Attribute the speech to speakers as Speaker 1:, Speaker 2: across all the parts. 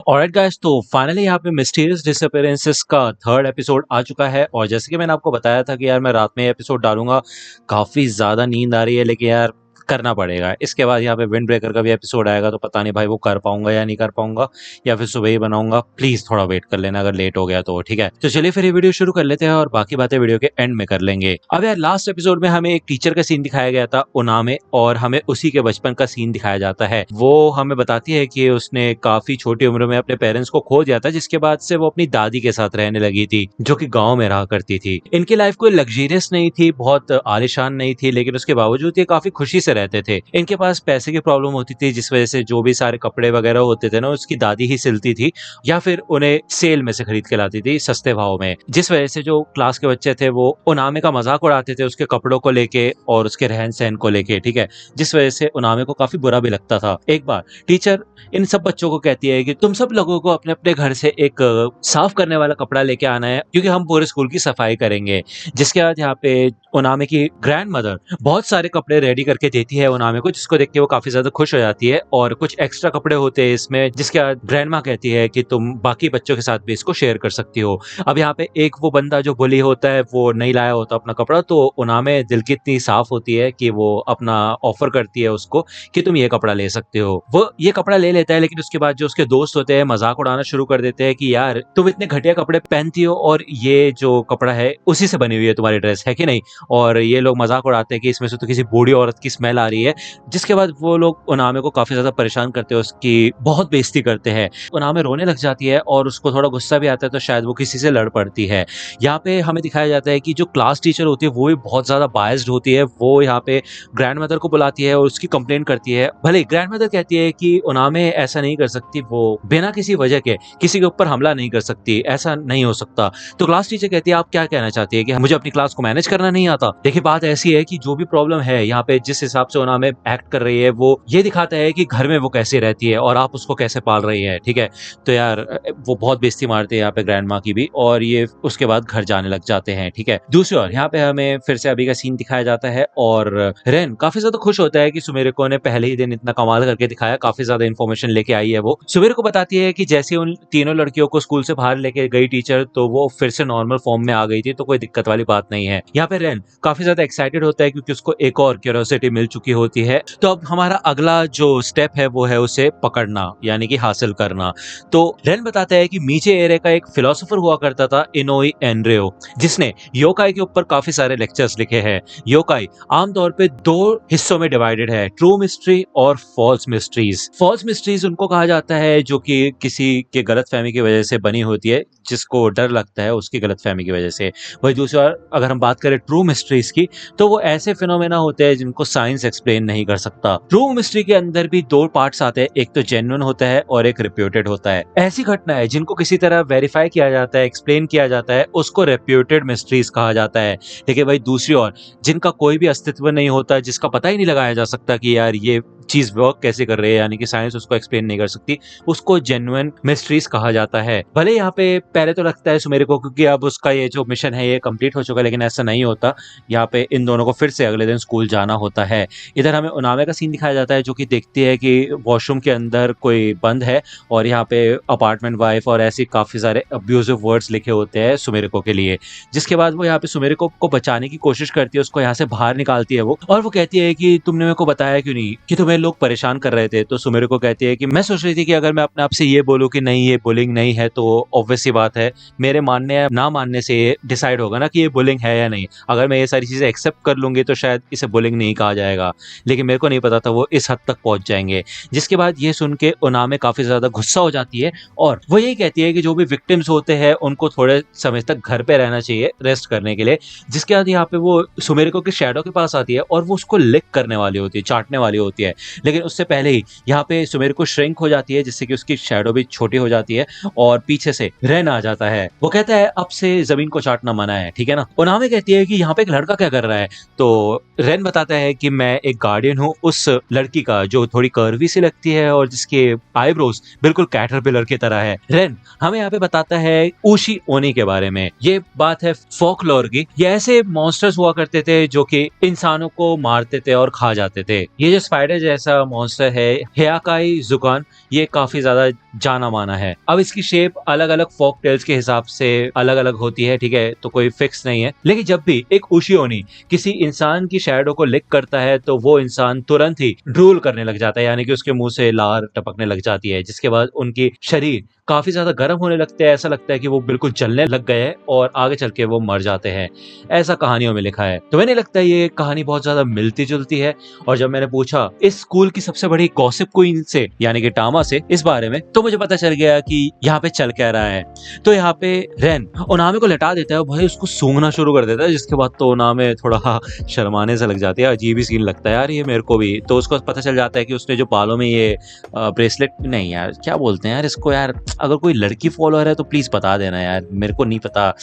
Speaker 1: Alright guys, तो finally यहाँ पे मिस्टीरियस डिसअपीयरेंसेस का थर्ड एपिसोड आ चुका है। और जैसे कि मैंने आपको बताया था कि यार मैं रात में एपिसोड डालूंगा। काफी ज्यादा नींद आ रही है, लेकिन यार करना पड़ेगा। इसके बाद यहाँ पे विंड ब्रेकर का भी एपिसोड आएगा, तो पता नहीं भाई वो कर पाऊंगा या नहीं कर पाऊंगा, या फिर सुबह ही बनाऊंगा। प्लीज थोड़ा वेट कर लेना अगर लेट हो गया तो, ठीक है। तो चलिए फिर ये वीडियो शुरू कर लेते हैं और बाकी बातें वीडियो के एंड में कर लेंगे। अब यार लास्ट एपिसोड में हमें एक टीचर का सीन दिखाया गया था उनामे, और हमें उसी के बचपन का सीन दिखाया जाता है। वो हमें बताती है कि उसने काफी छोटी उम्र में अपने पेरेंट्स को खो दिया था, जिसके बाद से वो अपनी दादी के साथ रहने लगी थी, जो कि गांव में रहा करती थी। इनकी लाइफ कोई लग्जरियस नहीं थी, बहुत आलिशान नहीं थी, लेकिन उसके बावजूद ये काफी खुशी से रहते थे। इनके पास पैसे की प्रॉब्लम होती थी, जिस वजह से जो भी सारे कपड़े वगैरह होते थे ना, उसकी दादी ही सिलती थी, या फिर उन्हें सेल में से खरीद के लाती थी सस्ते भाव में। जिस वजह से जो क्लास के बच्चे थे वो उनामे का मजाक उड़ाते थे उसके कपड़ों को लेके और उसके रहन सहन को लेके, ठीक है। जिस वजह से उनामे को काफी बुरा भी लगता था। एक बार टीचर इन सब बच्चों को कहती है कि तुम सब लोगों को अपने अपने घर से एक साफ करने वाला कपड़ा लेके आना है, क्योंकि हम पूरे स्कूल की सफाई करेंगे। जिसके बाद यहाँ पे उनामे की ग्रैंड मदर बहुत सारे कपड़े रेडी करके देती है उनामे को, जिसको देख के वो काफी ज्यादा खुश हो जाती है। और कुछ एक्स्ट्रा कपड़े होते हैं इसमें, जिसके बाद ग्रैंड माँ कहती है कि तुम बाकी बच्चों के साथ भी इसको शेयर कर सकती हो। अब यहाँ पे एक वो बंदा जो बुली होता है, वो नहीं लाया होता अपना कपड़ा, तो उनामे दिल की इतनी साफ होती है कि वो अपना ऑफर करती है उसको कि तुम ये कपड़ा ले सकते हो। वो ये कपड़ा ले लेता है, लेकिन उसके बाद जो उसके दोस्त होते हैं मजाक उड़ाना शुरू कर देते हैं कि यार तुम इतने घटिया कपड़े पहनती हो, और ये जो कपड़ा है उसी से बनी हुई है तुम्हारी ड्रेस, है कि नहीं। और ये लोग मजाक उड़ाते हैं कि इसमें से तो किसी बूढ़ी औरत की स्मेल आ रही है। जिसके बाद वो लोग उनामे को काफी ज्यादा परेशान करते हैं, उसकी बहुत बेइज्जती करते हैं। उनामे रोने लग जाती है और उसको थोड़ा गुस्सा भी आता है, तो शायद वो किसी से लड़ पड़ती है। यहाँ पे हमें दिखाया जाता है कि जो क्लास टीचर होती है वो भी बहुत ज्यादा बायस्ड होती है। वो यहाँ पे ग्रैंड मदर को बुलाती है और उसकी कंप्लेंट करती है। भले ग्रैंड मदर कहती है कि उनामे ऐसा नहीं कर सकती, वो बिना किसी वजह के किसी के ऊपर हमला नहीं कर सकती, ऐसा नहीं हो सकता। तो क्लास टीचर कहती है आप क्या कहना चाहती है कि मुझे अपनी क्लास को मैनेज करना नहीं आता। देखिए बात ऐसी है कि जो भी प्रॉब्लम है यहाँ पे, जिस हिसाब से उनामे एक्ट कर रही है, वो ये दिखाता है कि घर में वो कैसे रहती है और आप उसको कैसे पाल रही है, ठीक है। तो यार वो बहुत बेइज्जती मारते हैं यहाँ पे ग्रैंड माँ की भी, और ये उसके बाद घर जाने लग जाते हैं, ठीक है। दूसरी ओर यहाँ पे हमें फिर से अभी का सीन दिखाया जाता है, और रेन काफी ज्यादा खुश होता है कि सुमेरिको ने पहले ही दिन इतना कमाल करके दिखाया, काफी ज्यादा इन्फॉर्मेशन लेके आई है। वो सुमेरिको बताती है कि जैसे उन तीनों लड़कियों को स्कूल से बाहर लेके गई टीचर, तो वो फिर से नॉर्मल फॉर्म में आ गई थी, तो कोई दिक्कत वाली बात नहीं है। यहाँ पे रेन काफी ज्यादा एक्साइटेड होता है क्योंकि उसको एक और क्यूरियोसिटी मिल चुकी होती है। तो अब हमारा अगला जो स्टेप है वो है उसे पकड़ना, यानी कि हासिल करना। तो रेन बताता है कि मीचे एरे का एक फिलोसोफर हुआ करता था, इनोई एनरियो, जिसने योकाई के ऊपर काफी सारे लेक्चर्स लिखे हैं। योकाई आमतौर पे दो हिस्सों में डिवाइडेड है, ट्रू मिस्ट्री और फॉल्स मिस्ट्रीज। फॉल्स मिस्ट्रीज उनको कहा जाता है जो कि किसी के गलतफहमी की वजह से बनी होती है, जिसको डर लगता है उसकी गलतफहमी की वजह से। वही दूसरी ओर अगर हम बात करें ट्रू मिस्ट्रीज की, तो वो ऐसे फिनोमेना होते हैं जिनको साइंस एक्सप्लेन नहीं कर सकता। ट्रू मिस्ट्री के अंदर भी दो पार्ट्स आते हैं, एक तो जेन्युइन होता है और एक रिप्यूटेड होता है। ऐसी घटनाएं जिनको किसी तरह वेरीफाई किया जाता है, एक्सप्लेन किया जाता है, उसको रेप्यूटेड मिस्ट्रीज कहा जाता है। लेकिन वही दूसरी ओर जिनका कोई भी अस्तित्व नहीं होता, जिसका पता ही नहीं लगाया जा सकता कि यार ये चीज वर्क कैसे कर रही है, यानी कि साइंस उसको एक्सप्लेन नहीं कर सकती, उसको जेन्युइन मिस्ट्रीज कहा जाता है। भले यहाँ पे पहले तो लगता है सुमेरिको क्योंकि अब उसका ये जो मिशन है ये कंप्लीट हो चुका है, लेकिन ऐसा नहीं होता। यहाँ पे इन दोनों को फिर से अगले दिन स्कूल जाना होता है। इधर हमें उनामे का सीन दिखाया जाता है, जो कि देखती है कि वॉशरूम के अंदर कोई बंद है, और यहाँ पे अपार्टमेंट वाइफ और ऐसी काफी सारे अब्यूजिव वर्ड्स लिखे होते हैं सुमेरिको के लिए। जिसके बाद वो यहाँ पे सुमेरिको को बचाने की कोशिश करती है, उसको यहाँ से बाहर निकालती है वो, और वो कहती है कि तुमने मेरे को बताया क्यों नहीं कि तुम्हें लोग परेशान कर रहे थे। तो सुमेरिको कहती है कि मैं सोच रही थी कि अगर मैं अपने आप से ये बोलूं कि नहीं ये बुलिंग नहीं है, तो ऑब्वियस सी बात है मेरे मानने या ना मानने से ये डिसाइड होगा ना कि ये बुलिंग है या नहीं। अगर मैं ये सारी चीजें एक्सेप्ट कर लूंगी तो शायद इसे बुलिंग नहीं कहा जाएगा, लेकिन मेरे को नहीं पता था वो इस हद तक पहुंच जाएंगे। जिसके बाद ये सुन के उनामे काफी ज्यादा गुस्सा हो जाती है, और वो यही कहती है कि जो भी विक्टिम्स होते हैं उनको थोड़े समय तक घर पे रहना चाहिए रेस्ट करने के लिए। जिसके बाद यहाँ पे वो सुमेरिको के शैडो के पास आती है और वो उसको लिक करने वाली होती है, चाटने वाली होती है। लेकिन उससे पहले ही यहाँ पे सुमेरिको श्रिंक हो जाती है, जिससे कि उसकी शैडो भी छोटी हो जाती है, और पीछे से रेन आ जाता है। वो कहता है अब से जमीन को चाटना मना है, ठीक है ना। उनामे कहती है कि यहाँ पे एक लड़का क्या कर रहा है। तो रेन बताता है कि मैं एक गार्डियन हूँ उस लड़की का जो थोड़ी कर्वी सी लगती है और जिसके आईब्रोज बिल्कुल कैटरपिलर की तरह है। रेन हमें यहाँ पे बताता है ऊशी ओनी के बारे में। ये बात है फोकलोर की। ये ऐसे मॉन्स्टर्स हुआ करते थे जो कि इंसानों को मारते थे और खा जाते थे। ये जो स्पाइडर ऐसा मॉन्स्टर है हेयाकाई जुकान, ये काफी ज्यादा जाना माना है। अब इसकी शेप अलग अलग फोक टेल्स के हिसाब से अलग अलग होती है, ठीक है, तो कोई फिक्स नहीं है। लेकिन जब भी एक उशियोनी किसी इंसान की शैडो को लिक करता है तो वो इंसान तुरंत ही ड्रूल करने लग जाता है, यानी कि उसके मुंह से लार टपकने लग जाती है, जिसके बाद उनकी शरीर काफी ज्यादा गर्म होने लगते हैं। ऐसा लगता है कि वो बिल्कुल जलने लग गए हैं और आगे चल के वो मर जाते हैं। ऐसा कहानियों में लिखा है। तो मैंने लगता है ये कहानी बहुत ज्यादा मिलती जुलती है। और जब मैंने पूछा इस स्कूल की सबसे बड़ी गॉसिप क्वीन से, यानी कि टामा से, इस बारे में, तो मुझे पता चल गया कि यहाँ पे चल क्या रहा है। तो यहाँ पे रेन ओनामे को लटा देता है, भाई उसको सूंघना शुरू कर देता है, जिसके बाद तो ओनामे थोड़ा शर्माने से लग जाती है। अजीब ही सीन लगता है यार ये मेरे को भी। तो उसको पता चल जाता है कि उसने जो बालों में ये ब्रेसलेट, नहीं यार क्या बोलते हैं यार इसको, यार अगर कोई लड़की फॉलोअर है तो प्लीज बता देना यार, मेरे को नहीं पता।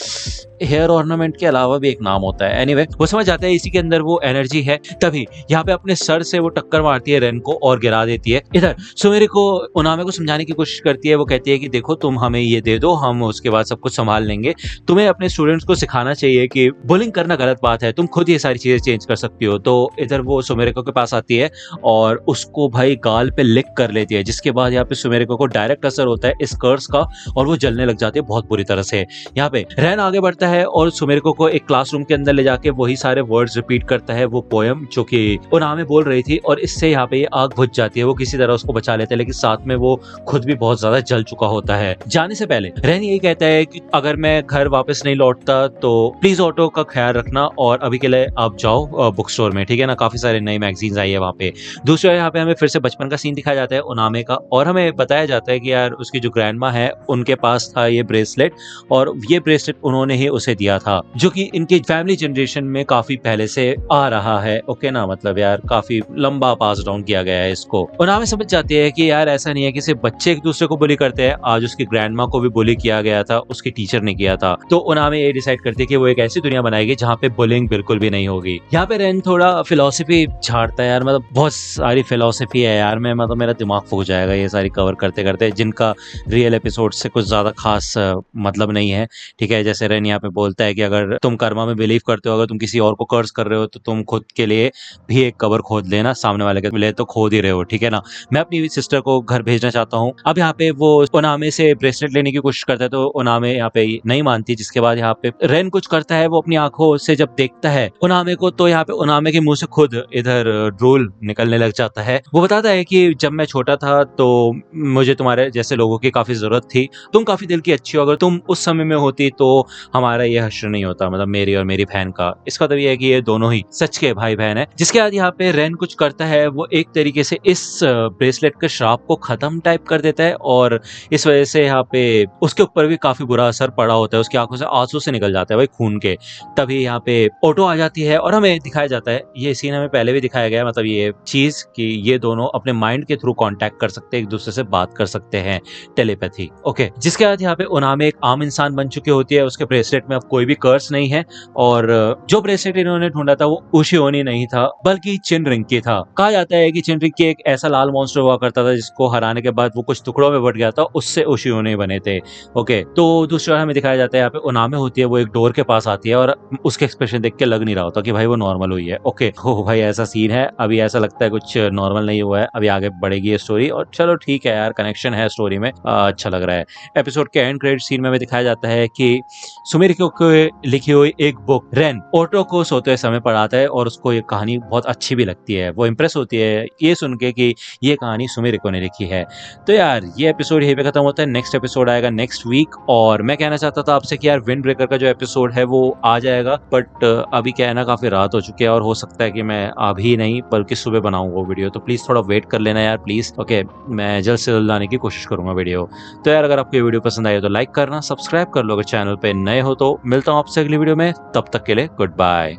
Speaker 1: हेयर ऑर्नामेंट के अलावा भी एक नाम होता है। एनीवे, वो समझ जाता है इसी के अंदर वो एनर्जी है। तभी यहाँ पे अपने सर से वो टक्कर मारती है रेन को और गिरा देती है। इधर सुमेरी को ओनामे को समझाने की कोशिश करती है। वो कहती है कि देखो तुम हमें ये दे दो, हम उसके बाद सब कुछ संभाल लेंगे। तुम्हें अपने स्टूडेंट्स को सिखाना चाहिए कि बुलिंग करना गलत बात है, तुम खुद ये सारी चीजें चेंज कर सकती हो। तो इधर वो सुमेरिको के पास आती है और उसको भाई गाल पे लिक कर लेती है, जिसके बाद यहाँ पे सुमेरिको को डायरेक्ट असर होता है इस कर्स का और वो जलने लग जाती है बहुत बुरी तरह से। यहाँ पे रेन आगे बढ़ता है और सुमेरिको को एक क्लासरूम के अंदर ले जाके वही सारे वर्ड्स रिपीट करता है, वो पोएम जो कि ओनामे बोल रही थी, और इससे यहाँ पे आग बुझ जाती है। वो किसी तरह उसको बचा लेते हैं, लेकिन साथ में वो खुद भी बहुत ज्यादा जल चुका होता है। जाने से पहले रेन यही कहता है कि अगर मैं घर वापस नहीं लौटता तो प्लीज ऑटो का ख्याल रखना, और अभी के लिए आप जाओ बुक स्टोर में, ठीक है ना। काफी सारे नई मैगजीन्स आई है वहाँ पे। दूसरा यहाँ पे हमें फिर से बचपन का सीन दिखाया जाता है ओनामे का, और हमें बताया जाता है कि यार उसकी जो ग्रैंड माँ है उनके पास था ये ब्रेसलेट, और ये ब्रेसलेट उन्होंने ही उसे दिया था, जो कि इनकी फैमिली जनरेशन में काफी पहले से आ रहा है। ओके ना, मतलब यार काफी लंबा पास डाउन किया गया है इसको। ओनामे समझ जाती है कि यार ऐसा नहीं है कि सिर्फ बच्चे एक दूसरे को बुली करते हैं, आज उसकी ग्रैंड माँ को भी बुली किया गया था, उसकी टीचर ने किया था। तो ओनामे ये डिसाइड करती है कि वो एक ऐसी दुनिया बनाएगी जहाँ पे बुलिंग बिल्कुल भी नहीं होगी। यहाँ पे रेन थोड़ा फिलोसफी झाड़ता है यार, मतलब बहुत सारी फिलोसफी है यार, मैं मतलब मेरा दिमाग फूक जाएगा ये सारी कवर करते करते, जिनका रियल एपिसोड से कुछ ज्यादा खास मतलब नहीं है, ठीक है। जैसे रेन यहाँ पे बोलता है कि अगर तुम कर्मा में बिलीव करते हो, अगर तुम किसी और को कर्ज कर रहे हो तो तुम खुद के लिए भी एक कबर खोद लेना, सामने वाले के लिए तो खोद ही रहे हो, ठीक है ना। मैं अपनी सिस्टर को घर भेजना चाहता हूँ। अब यहाँ पे वो ओनामे से ब्रेसलेट लेने की कोशिश करता है तो ओनामे यहाँ पे नहीं मानती, जिसके बाद यहाँ पे रेन कुछ करता है, वो अपनी आंखों से जब देखता है ओनामे को तो यहाँ पे ओनामे के मुंह से खुद इधर ड्रोल निकलने लग जाता है। वो बताता है कि जब मैं छोटा था तो मुझे तुम्हारे जैसे लोगों की काफी जरूरत थी, तुम काफी दिल की अच्छी हो, अगर तुम उस समय में होती तो हमारा ये हश्र नहीं होता, मतलब मेरी और मेरी बहन का। इसका मतलब ये है कि ये दोनों ही सच के भाई बहन है। जिसके बाद यहाँ पे रेन कुछ करता है, वो एक तरीके से इस ब्रेसलेट के श्राप को खत्म टाइप कर देता है, और इस वजह से यहाँ पे उसके ऊपर भी काफी बुरा असर पड़ा होता है, उसकी आंखों से आंसू से निकल जाता है भाई खून के। तभी यहाँ पे ऑटो आ जाती है और हमें दिखाया जाता है, ये सीन हमें पहले भी दिखाया गया है, मतलब ये चीज कि ये दोनों अपने माइंड के थ्रू कांटेक्ट कर सकते हैं, एक दूसरे से बात कर सकते हैं, टेलीपैथी। ओके, जिसके बाद यहाँ पे ओनामे एक आम इंसान बन चुकी होती है, उसके ब्रेसलेट में अब कोई भी कर्स नहीं है, और जो ब्रेसलेट इन्होंने ढूंढा था वो उशियोनी नहीं था बल्कि चिनरिंकी था। कहा जाता है कि चिनरिंकी एक ऐसा लाल मॉन्स्टर हुआ करता था जिसको हराने के बाद वो कुछ टुकड़ों में बट गया था, उससे उशियोनी बने थे। ओके, तो दूसरा हमें दिखाया जाता है यहाँ पे ओनामे होती है, वो एक डोर के पास आती है और उसके एक्सप्रेशन देख के लग नहीं रहा होता कि भाई वो नॉर्मल हुई है। ओके, हो भाई ऐसा सीन है, अभी ऐसा लगता है कुछ नॉर्मल नहीं हुआ है, अभी आगे बढ़ेगी ये स्टोरी, और चलो ठीक है यार, कनेक्शन है स्टोरी में, अच्छा लग रहा है। एपिसोड के एंड क्रेडिट सीन में हमें दिखाया जाता है कि सुमेरिको को लिखी हुई एक बुक रेन ऑटो को सोते हुए समय पढ़ाता है, और उसको ये कहानी बहुत अच्छी भी लगती है। वो इंप्रेस होती है ये सुन के कि ये कहानी सुमेरिको ने लिखी है। तो यार ये एपिसोड यहीं पे खत्म होता है, नेक्स्ट एपिसोड आएगा नेक्स्ट वीक। और मैं कहना चाहता था आपसे कि यार विंड ब्रेकर का जो एपिसोड है वो आ जाएगा, बट अभी क्या है ना, काफी रात हो चुकी है और हो सकता है कि मैं अभी नहीं बल्कि सुबह बनाऊंगा वो वीडियो, तो प्लीज थोड़ा वेट कर लेना यार प्लीज। ओके, मैं जल्द से जल्द लाने की कोशिश करूंगा वीडियो। तो यार अगर आपको ये वीडियो पसंद आई तो लाइक करना, सब्सक्राइब कर लो अगर चैनल पे नए हो तो। मिलता हूँ आपसे अगली वीडियो में, तब तक के लिए गुड बाय।